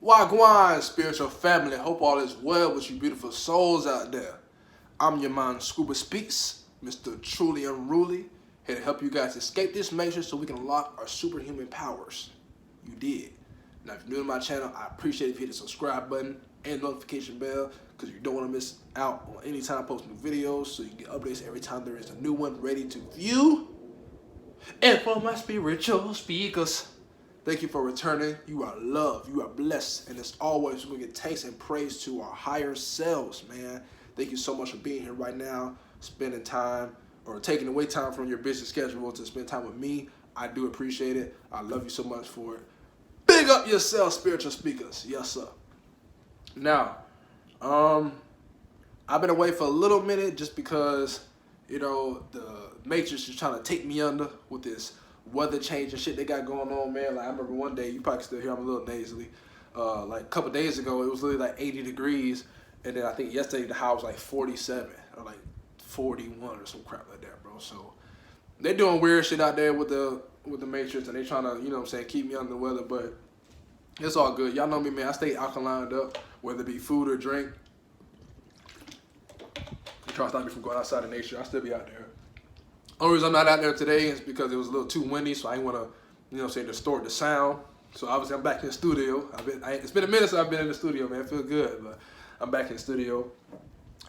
Wagwan, spiritual family. Hope all is well with you beautiful souls out there. I'm your man, Scuba Speaks, Mr. Truly Unruly, here to help you guys escape this matrix so we can unlock our superhuman powers. You did. Now, if you're new to my channel, I appreciate if you hit the subscribe button and notification bell because you don't want to miss out on any time I post new videos, so you get updates every time there is a new one ready to view. And for my spiritual speakers, thank you for returning. You are loved. You are blessed. And as always, we're going to give thanks and praise to our higher selves, man. Thank you so much for being here right now, spending time or taking away time from your busy schedule to spend time with me. I do appreciate it. I love you so much for it. Big up yourself, spiritual speakers. Yes, sir. Now, I've been away for a little minute just because, you know, the Matrix is trying to take me under with this weather change and shit they got going on, man. Like, I remember one day, you probably can still hear I'm a little nasally. Like, a couple days ago, it was literally like 80 degrees. And then I think yesterday the high was like 47 or like 41 or some crap like that, bro. So they're doing weird shit out there with the Matrix, and they trying to, you know what I'm saying, keep me under the weather, but it's all good. Y'all know me, man. I stay alkalined up, whether it be food or drink. You try to stop me from going outside in nature, I still be out there. Only reason I'm not out there today is because it was a little too windy, so I didn't want to, you know what I'm saying, distort the sound. So obviously I'm back in the studio. It's been a minute since I've been in the studio, man. I feel good, but I'm back in the studio.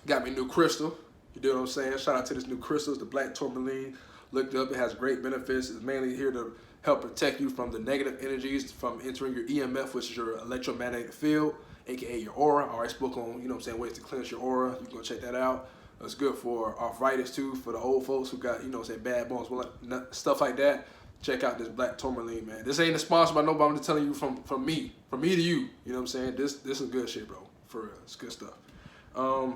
Got me a new crystal. You know what I'm saying? Shout out to this new crystal. It's the black tourmaline. Looked up. It has great benefits. It's mainly here to help protect you from the negative energies from entering your EMF, which is your electromagnetic field, aka your aura. I already spoke on, you know what I'm saying, ways to cleanse your aura. You can go check that out. It's good for arthritis too, for the old folks who got, you know what I'm saying, bad bones, stuff like that. Check out this black tourmaline, man. This ain't a sponsor by nobody. I'm just telling you from me to you. You know what I'm saying? This is good shit, bro. For real, it's good stuff.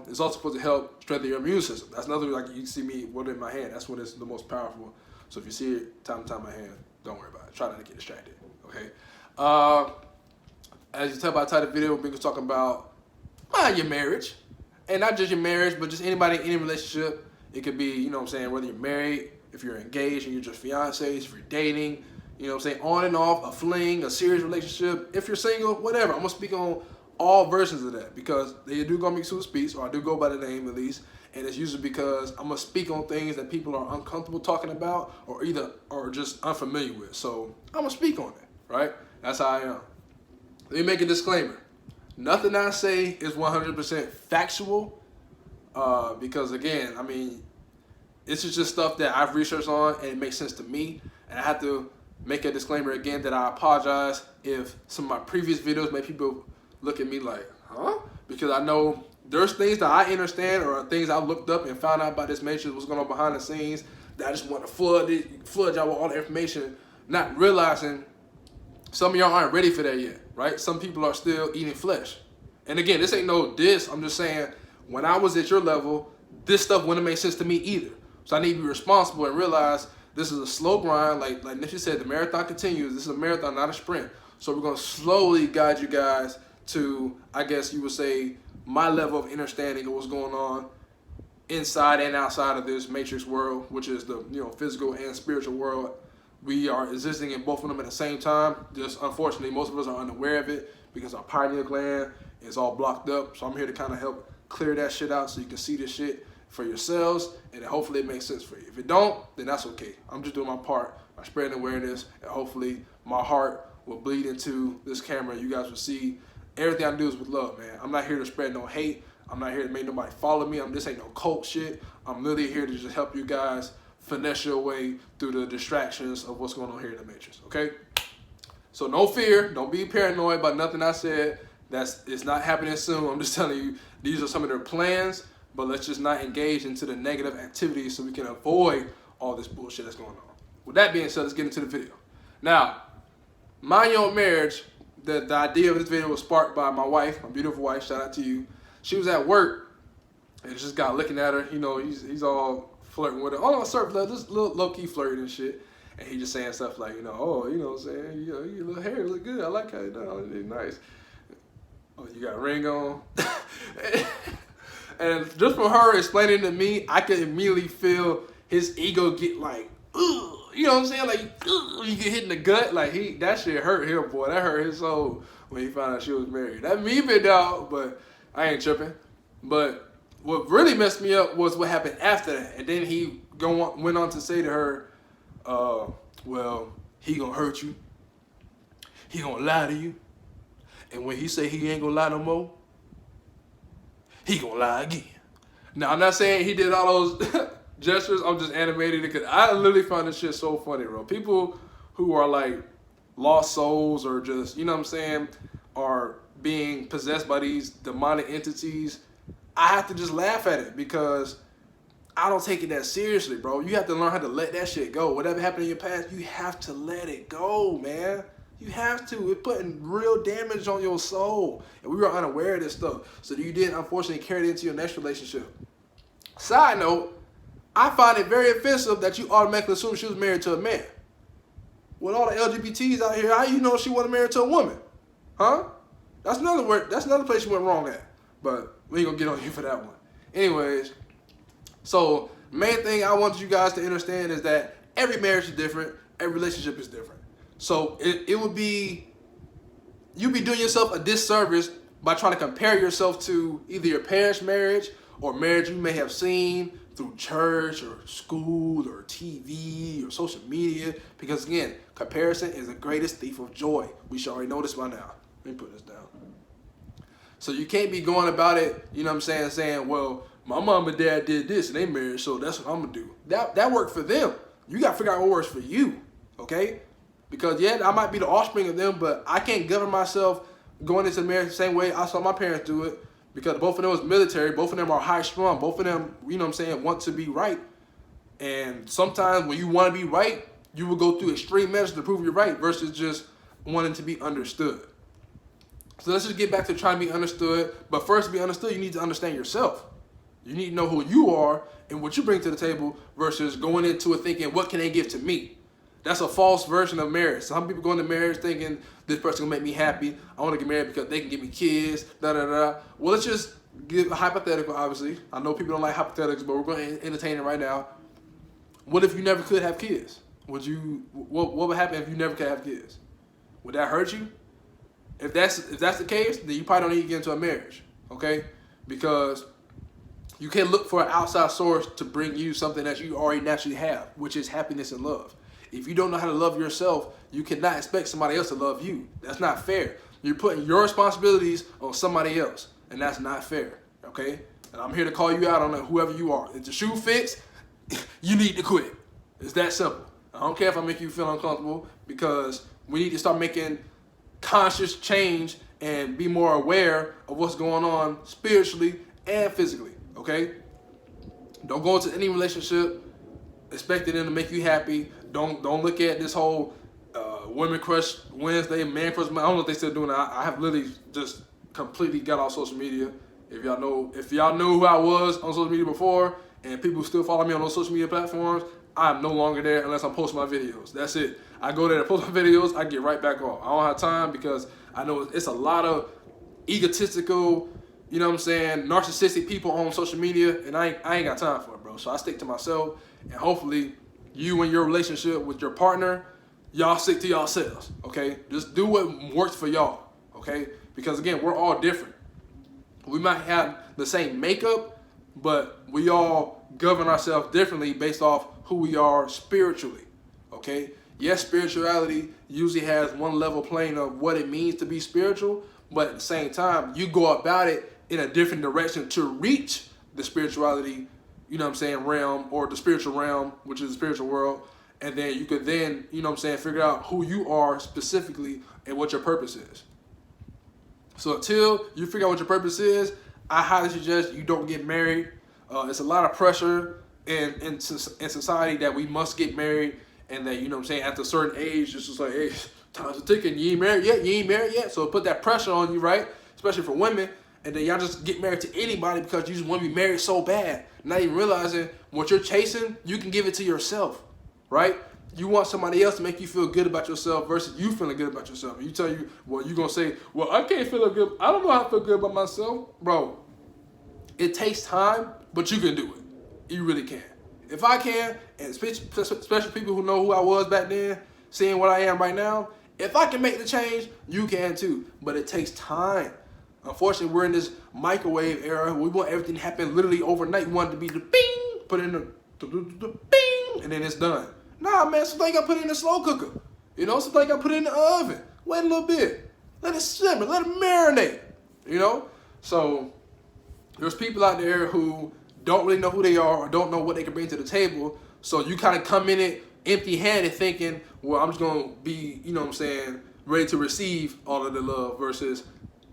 It's also supposed to help strengthen your immune system. That's another, like, you see me with it in my hand. That's when it's the most powerful. So if you see it time to time in my hand, don't worry about it. Try not to get distracted, okay? As you tell by the title of the video, we're going to talk about your marriage. And not just your marriage, but just anybody in any relationship. It could be, you know what I'm saying, whether you're married, if you're engaged and you're just fiancés, if you're dating, you know what I'm saying, on and off, a fling, a serious relationship. If you're single, whatever. I'm going to speak on all versions of that because they do go me Scuba Speaks, or I do go by the name at least, and it's usually because I'm gonna speak on things that people are uncomfortable talking about or just unfamiliar with. So I'm gonna speak on it, right? That's how I am. Let me make a disclaimer. Nothing I say is 100% factual because, again, I mean, this is just stuff that I've researched on and it makes sense to me, and I have to make a disclaimer again that I apologize if some of my previous videos made people look at me like, huh? Because I know there's things that I understand or things I looked up and found out about this matrix, what's going on behind the scenes, that I just want to flood y'all with all the information, not realizing some of y'all aren't ready for that yet, right? Some people are still eating flesh. And again, this ain't no diss. I'm just saying, when I was at your level, this stuff wouldn't make sense to me either. So I need to be responsible and realize this is a slow grind. Like Nipsey said, the marathon continues. This is a marathon, not a sprint. So we're going to slowly guide you guys to, I guess you would say, my level of understanding of what's going on inside and outside of this matrix world, which is the, you know, physical and spiritual world. We are existing in both of them at the same time. Just unfortunately, most of us are unaware of it because our pineal gland is all blocked up. So I'm here to kind of help clear that shit out so you can see this shit for yourselves, and hopefully it makes sense for you. If it don't, then that's okay. I'm just doing my part by spreading awareness, and hopefully my heart will bleed into this camera. You guys will see everything I do is with love, man. I'm not here to spread no hate. I'm not here to make nobody follow me. This ain't no cult shit. I'm literally here to just help you guys finesse your way through the distractions of what's going on here in the Matrix, okay? So no fear. Don't be paranoid about nothing I said. It's not happening soon. I'm just telling you, these are some of their plans, but let's just not engage into the negative activities so we can avoid all this bullshit that's going on. With that being said, let's get into the video. Now, mind your own marriage. The idea of this video was sparked by my wife, my beautiful wife. Shout out to you. She was at work and just got looking at her. You know, he's all flirting with her. Oh, no, sir, just little low-key flirting and shit. And he just saying stuff like, you know, oh, you know what I'm saying? You know, your little hair look good. I like how you know, it's nice. Oh, you got a ring on? And just from her explaining to me, I could immediately feel his ego get like, ugh. You know what I'm saying? Like, you get hit in the gut. Like, that shit hurt him, boy. That hurt his soul when he found out she was married. That me been dog, but I ain't tripping. But what really messed me up was what happened after that. And then he went on to say to her, well, he gonna hurt you. He gonna lie to you. And when he say he ain't gonna lie no more, he gonna lie again. Now, I'm not saying he did all those gestures. I'm just animated because I literally find this shit so funny, bro. People who are like lost souls or just, you know what I'm saying, are being possessed by these demonic entities, I have to just laugh at it because I don't take it that seriously, bro. You have to learn how to let that shit go. Whatever happened in your past, you have to let it go, man. You have to. It's putting real damage on your soul. And we were unaware of this stuff. So you didn't, unfortunately, carry it into your next relationship. Side note, I find it very offensive that you automatically assume she was married to a man. With all the LGBTs out here, how you know she wasn't married to a woman? Huh? That's another place you went wrong at. But we ain't gonna get on you for that one. Anyways, so main thing I want you guys to understand is that every marriage is different, every relationship is different. So it would be, you'd be doing yourself a disservice by trying to compare yourself to either your parents' marriage or marriage you may have seen through church or school or TV or social media. Because again, comparison is the greatest thief of joy. We should already know this by now. Let me put this down. So you can't be going about it, you know what I'm saying, well, my mom and dad did this and they married, so that's what I'm gonna do. That worked for them. You gotta figure out what works for you, okay? Because yeah, I might be the offspring of them, but I can't govern myself going into marriage the same way I saw my parents do it, because both of them was military, both of them are high strung, both of them, you know what I'm saying, want to be right. And sometimes when you want to be right, you will go through extreme measures to prove you're right versus just wanting to be understood. So let's just get back to trying to be understood. But first, to be understood, you need to understand yourself. You need to know who you are and what you bring to the table versus going into it thinking, what can they give to me? That's a false version of marriage. Some people go into marriage thinking, this person gonna make me happy. I want to get married because they can give me kids, da-da-da. Well, let's just give a hypothetical, obviously. I know people don't like hypotheticals, but we're going to entertain it right now. What if you never could have kids? What would happen if you never could have kids? Would that hurt you? If that's the case, then you probably don't need to get into a marriage, okay? Because you can look for an outside source to bring you something that you already naturally have, which is happiness and love. If you don't know how to love yourself, you cannot expect somebody else to love you. That's not fair. You're putting your responsibilities on somebody else, and that's not fair, okay? And I'm here to call you out on it, whoever you are. If the shoe fits, you need to quit. It's that simple. I don't care if I make you feel uncomfortable, because we need to start making conscious change and be more aware of what's going on spiritually and physically, okay? Don't go into any relationship expecting them to make you happy. Don't look at this whole Women Crush Wednesday, Man Crush. I don't know if they still doing that. I have literally just completely got off social media. If y'all know who I was on social media before, and people still follow me on those social media platforms, I'm no longer there unless I'm posting my videos. That's it. I go there to post my videos, I get right back off. I don't have time because I know it's a lot of egotistical, you know what I'm saying, narcissistic people on social media, and I ain't got time for it, bro. So I stick to myself, and hopefully you and your relationship with your partner, y'all stick to yourselves, okay? Just do what works for y'all, okay? Because again, we're all different. We might have the same makeup, but we all govern ourselves differently based off who we are spiritually, okay? Yes, spirituality usually has one level plane of what it means to be spiritual, but at the same time, you go about it in a different direction to reach the spirituality, you know what I'm saying, realm, or the spiritual realm, which is the spiritual world. And then you could then, you know what I'm saying, figure out who you are specifically and what your purpose is. So until you figure out what your purpose is, I highly suggest you don't get married. It's a lot of pressure in society that we must get married, and that, you know what I'm saying, after a certain age, it's just like, hey, time's a ticking, you ain't married yet, you ain't married yet. So put that pressure on you, right? Especially for women. And then y'all just get married to anybody because you just want to be married so bad. Not even realizing what you're chasing, you can give it to yourself, right? You want somebody else to make you feel good about yourself versus you feeling good about yourself. And you tell you, well, you're going to say, well, I can't feel good. I don't know how to feel good about myself. Bro, it takes time, but you can do it. You really can. If I can, and especially people who know who I was back then, seeing what I am right now, If I can make the change, you can too. But it takes time. Unfortunately, we're in this microwave era. We want everything to happen literally overnight. We want it to be the bing, put in the bing, and then it's done. Nah, man, something I put in the slow cooker. You know, something I put in the oven. Wait a little bit. Let it simmer. Let it marinate. You know? So, there's people out there who don't really know who they are or don't know what they can bring to the table. So, you kind of come in it empty-handed thinking, well, I'm just going to be, you know what I'm saying, ready to receive all of the love versus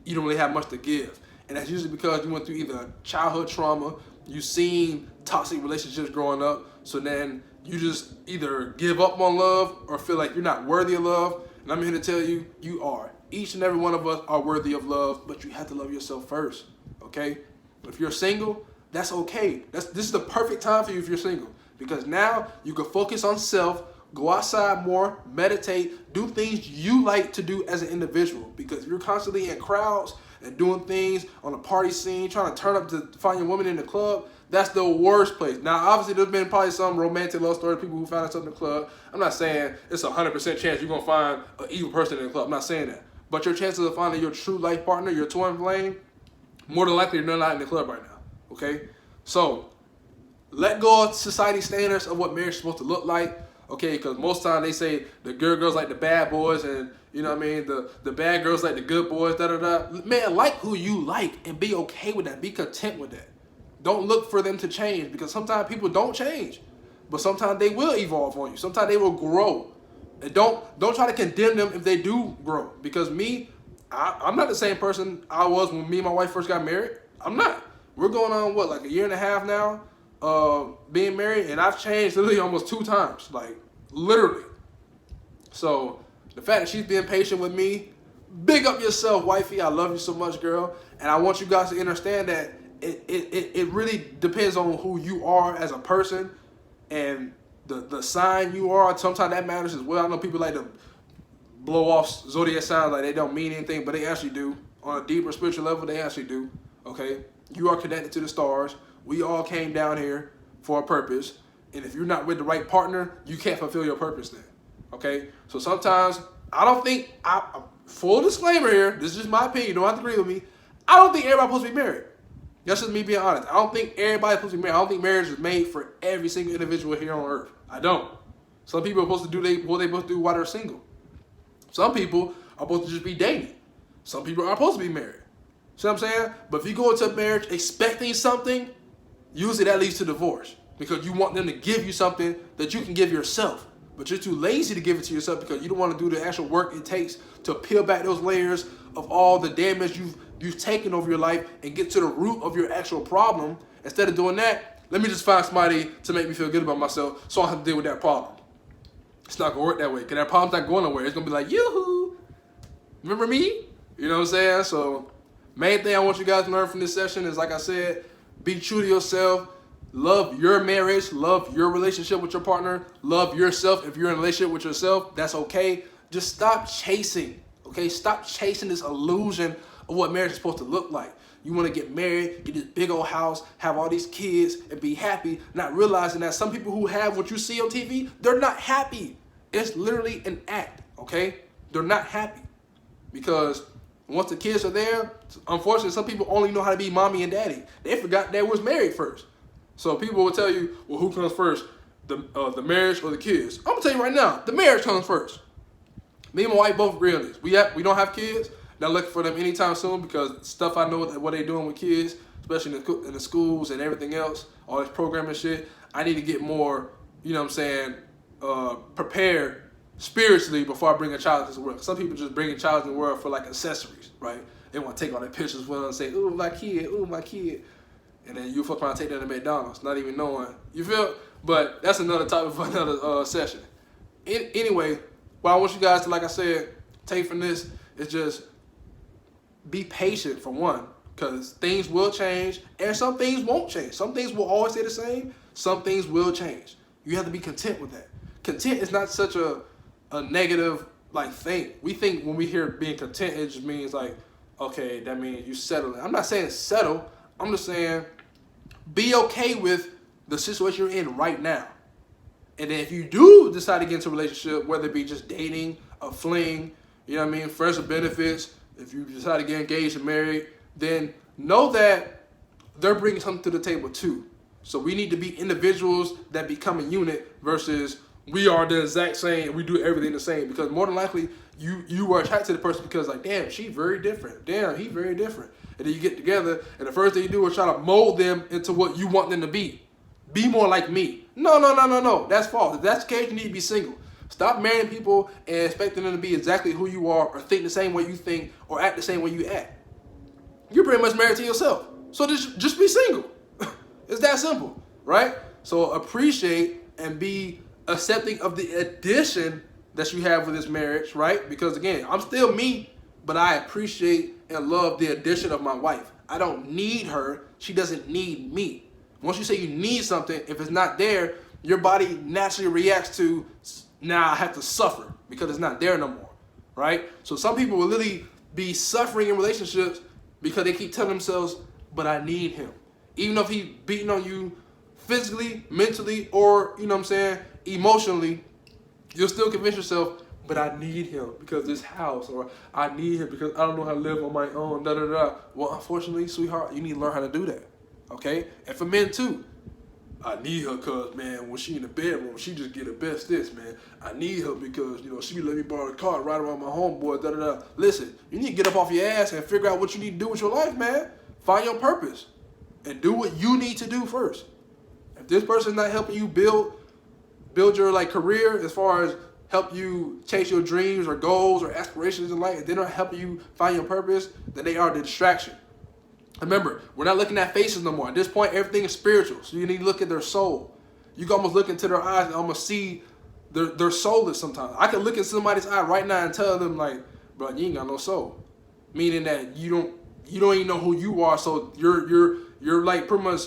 you don't really have much to give. And that's usually because you went through either childhood trauma, you've seen toxic relationships growing up, so then you just either give up on love or feel like you're not worthy of love. And I'm here to tell you, you are. Each and every one of us are worthy of love, but you have to love yourself first, okay? If you're single, that's okay. This is the perfect time for you if you're single, because now you can focus on self, go outside more, meditate, do things you like to do as an individual. Because if you're constantly in crowds and doing things on a party scene, trying to turn up to find your woman in the club, that's the worst place. Now, obviously, there's been probably some romantic love stories, people who found themselves in the club. I'm not saying it's 100% chance you're going to find an evil person in the club. I'm not saying that. But your chances of finding your true life partner, your twin flame, more than likely they're not in the club right now, okay? So, let go of society standards of what marriage is supposed to look like. Okay, because most time they say the good girls like the bad boys, and you know what I mean, the bad girls like the good boys, da-da-da. Man, like who you like and be okay with that. Be content with that. Don't look for them to change, because sometimes people don't change. But sometimes they will evolve on you. Sometimes they will grow. And don't try to condemn them if they do grow. Because I'm not the same person I was when me and my wife first got married. I'm not. We're going on, what, like a year and a half now? Being married, and I've changed literally almost 2 times, like literally. So the fact that she's being patient with me, big up yourself, wifey. I love you so much, girl, and I want you guys to understand that it really depends on who you are as a person and the sign you are. Sometimes that matters as well. I know people like to blow off zodiac signs like they don't mean anything, but they actually do. On a deeper spiritual level, they actually do. Okay, you are connected to the stars. We all came down here for a purpose. And if you're not with the right partner, you can't fulfill your purpose then. Okay? So sometimes, I don't think, full disclaimer here, this is just my opinion, you don't have to agree with me. I don't think everybody's supposed to be married. That's just me being honest. I don't think everybody's supposed to be married. I don't think marriage is made for every single individual here on earth. I don't. Some people are supposed to do what they're supposed to do while they're single. Some people are supposed to just be dating. Some people are supposed to be married. See what I'm saying? But if you go into a marriage expecting something, usually that leads to divorce, because you want them to give you something that you can give yourself, but you're too lazy to give it to yourself because you don't want to do the actual work it takes to peel back those layers of all the damage you've taken over your life and get to the root of your actual problem. Instead of doing that, let me just find somebody to make me feel good about myself so I don't have to deal with that problem. It's not going to work that way, because that problem's not going nowhere. It's going to be like, yoo-hoo, remember me? You know what I'm saying? So main thing I want you guys to learn from this session is, like I said, be true to yourself. Love your marriage. Love your relationship with your partner. Love yourself. If you're in a relationship with yourself, that's okay. Just stop chasing, okay? Stop chasing this illusion of what marriage is supposed to look like. You want to get married, get this big old house, have all these kids, and be happy, not realizing that some people who have what you see on TV, they're not happy. It's literally an act, okay? They're not happy. Because once the kids are there, unfortunately, some people only know how to be mommy and daddy. They forgot they was married first. So people will tell you, well, who comes first, the marriage or the kids? I'm gonna tell you right now, the marriage comes first. Me and my wife both agree on this. We don't have kids. Not looking for them anytime soon, because stuff I know what they're doing with kids, especially in the schools and everything else, all this programming shit. I need to get more, you know what I'm saying, prepared spiritually before I bring a child into the world. Some people just bring a child into the world for like accessories, right? They want to take all their pictures with them and say, ooh, my kid, ooh, my kid. And then you fuck around and take them to McDonald's, not even knowing. You feel? But that's another topic for another session. Anyway, what I want you guys to, like I said, take from this is just be patient, for one, because things will change and some things won't change. Some things will always stay the same. Some things will change. You have to be content with that. Content is not such a negative like thing. We think when we hear being content, it just means like, okay, that means you settling. I'm not saying settle. I'm just saying be okay with the situation you're in right now. And then if you do decide to get into a relationship, whether it be just dating a fling, you know what I mean, friends with benefits, if you decide to get engaged and married, then know that they're bringing something to the table too. So we need to be individuals that become a unit versus we are the exact same and we do everything the same. Because more than likely, you are attracted to the person because like, damn, she's very different. Damn, he's very different. And then you get together and the first thing you do is try to mold them into what you want them to be. Be more like me. No. That's false. If that's the case, you need to be single. Stop marrying people and expecting them to be exactly who you are or think the same way you think or act the same way you act. You're pretty much married to yourself. So just be single. It's that simple, right? So appreciate and be accepting of the addition that you have with this marriage, right? Because again, I'm still me, but I appreciate and love the addition of my wife. I don't need her. She doesn't need me. Once you say you need something, if it's not there, your body naturally reacts to, now I have to suffer because it's not there no more, right? So some people will literally be suffering in relationships because they keep telling themselves, but I need him. Even if he's beating on you physically, mentally, or, you know what I'm saying, emotionally, you'll still convince yourself, but I need him because this house, or I need him because I don't know how to live on my own, Well, unfortunately, sweetheart, you need to learn how to do that, okay? And for men too, I need her because, man, when she in the bedroom, she just get the best this, man. I need her because, you know, she be letting me borrow the car, ride around my homeboy, Listen, you need to get up off your ass and figure out what you need to do with your life, man. Find your purpose and do what you need to do first. If this person's not helping you build your like career as far as help you chase your dreams or goals or aspirations in life, if they're not helping you find your purpose, then they are the distraction. Remember, we're not looking at faces no more. At this point, everything is spiritual. So you need to look at their soul. You can almost look into their eyes and almost see their soulless sometimes. I can look in somebody's eye right now and tell them like, bro, you ain't got no soul. Meaning that you don't even know who you are. So you're like pretty much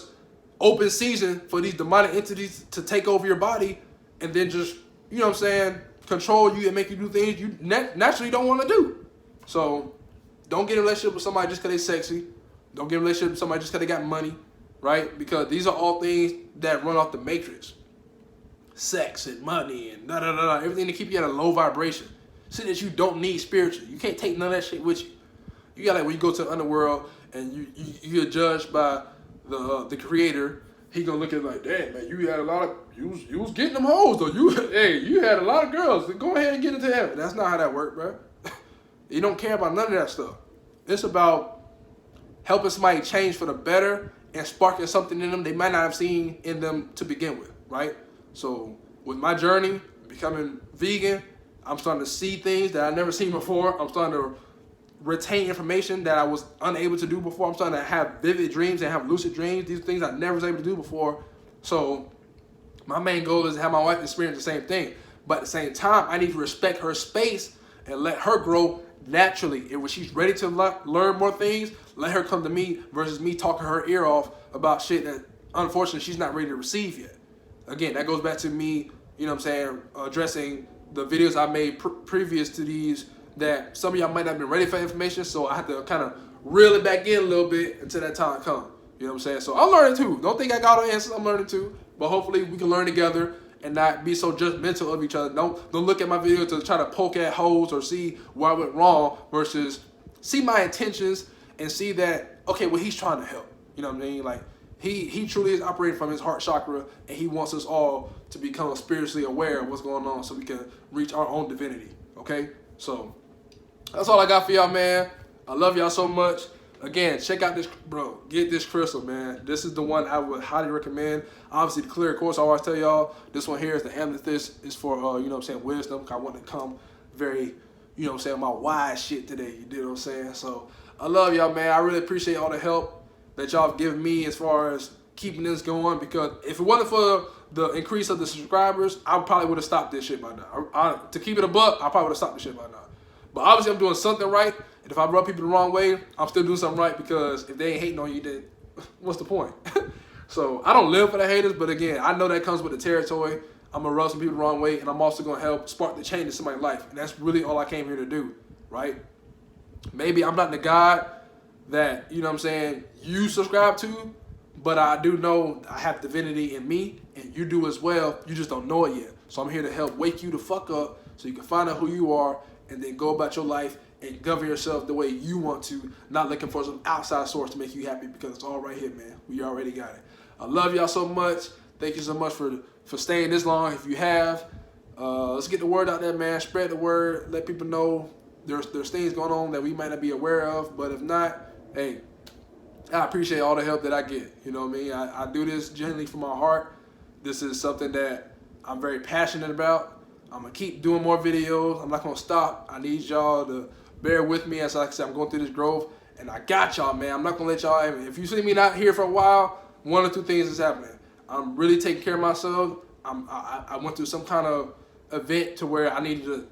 open season for these demonic entities to take over your body and then just, you know what I'm saying, control you and make you do things you naturally don't want to do. So don't get in a relationship with somebody just because they're sexy. Don't get in a relationship with somebody just because they got money, right? Because these are all things that run off the matrix. Sex and money and everything to keep you at a low vibration. Shit that you don't need spiritually. You can't take none of that shit with you. You got like when you go to the underworld and you get judged by the creator, he gonna look at it like, damn man, you had a lot of you was getting them hoes though. You had a lot of girls. Go ahead and get into heaven. That's not how that works, bro. You don't care about none of that stuff. It's about helping somebody change for the better and sparking something in them they might not have seen in them to begin with, right? So with my journey, becoming vegan, I'm starting to see things that I've never seen before. I'm starting to retain information that I was unable to do before. I'm starting to have vivid dreams and have lucid dreams. These are things I never was able to do before. So my main goal is to have my wife experience the same thing. But at the same time, I need to respect her space and let her grow naturally. And when she's ready to learn more things, let her come to me versus me talking her ear off about shit that unfortunately she's not ready to receive yet. Again, that goes back to me, you know what I'm saying, addressing the videos I made previous to these that some of y'all might not have been ready for information, so I have to kind of reel it back in a little bit until that time comes. You know what I'm saying? So I'm learning too. Don't think I got all the answers. I'm learning too. But hopefully we can learn together and not be so judgmental of each other. Don't look at my video to try to poke at holes or see where I went wrong versus see my intentions and see that, okay, well, he's trying to help. You know what I mean? Like, he truly is operating from his heart chakra, and he wants us all to become spiritually aware of what's going on so we can reach our own divinity, okay? So that's all I got for y'all, man. I love y'all so much. Again, check out this, bro. Get this crystal, man. This is the one I would highly recommend. Obviously, the clear quartz, I always tell y'all, this one here is the amethyst. It's for, you know what I'm saying, wisdom. I want to come very, you know what I'm saying, my wise shit today. You know what I'm saying? So I love y'all, man. I really appreciate all the help that y'all have given me as far as keeping this going, because if it wasn't for the increase of the subscribers, I probably would have stopped this shit by now. To keep it a buck, I probably would have stopped this shit by now. But obviously I'm doing something right, and if I rub people the wrong way, I'm still doing something right, because if they ain't hating on you, then what's the point? So I don't live for the haters, but again, I know that comes with the territory. I'm gonna rub some people the wrong way, and I'm also gonna help spark the change in somebody's life, and that's really all I came here to do, right? Maybe I'm not the God that, you know what I'm saying, you subscribe to, but I do know I have divinity in me, and you do as well. You just don't know it yet. So I'm here to help wake you the fuck up so you can find out who you are and then go about your life and govern yourself the way you want to, not looking for some outside source to make you happy, because it's all right here, man. We already got it. I love y'all so much. Thank you so much for staying this long. If you have, let's get the word out there, man. Spread the word. Let people know there's things going on that we might not be aware of. But if not, hey, I appreciate all the help that I get. You know what I mean? I do this genuinely from my heart. This is something that I'm very passionate about. I'm going to keep doing more videos. I'm not going to stop. I need y'all to bear with me as, like I said, I'm going through this growth. And I got y'all, man. I'm not going to let y'all, if you see me not here for a while, one or two things is happening. I'm really taking care of myself. I went through some kind of event to where I needed to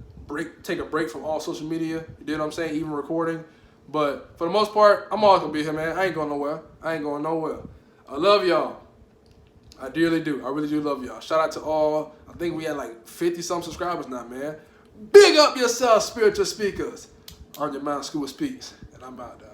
take a break from all social media. You know what I'm saying? Even recording. But for the most part, I'm always going to be here, man. I ain't going nowhere. I ain't going nowhere. I love y'all. I dearly do. I really do love y'all. Shout out to all. I think we had like 50-some subscribers now, man. Big up yourself, spiritual speakers. On Your Mind School of Speaks. And I'm out there.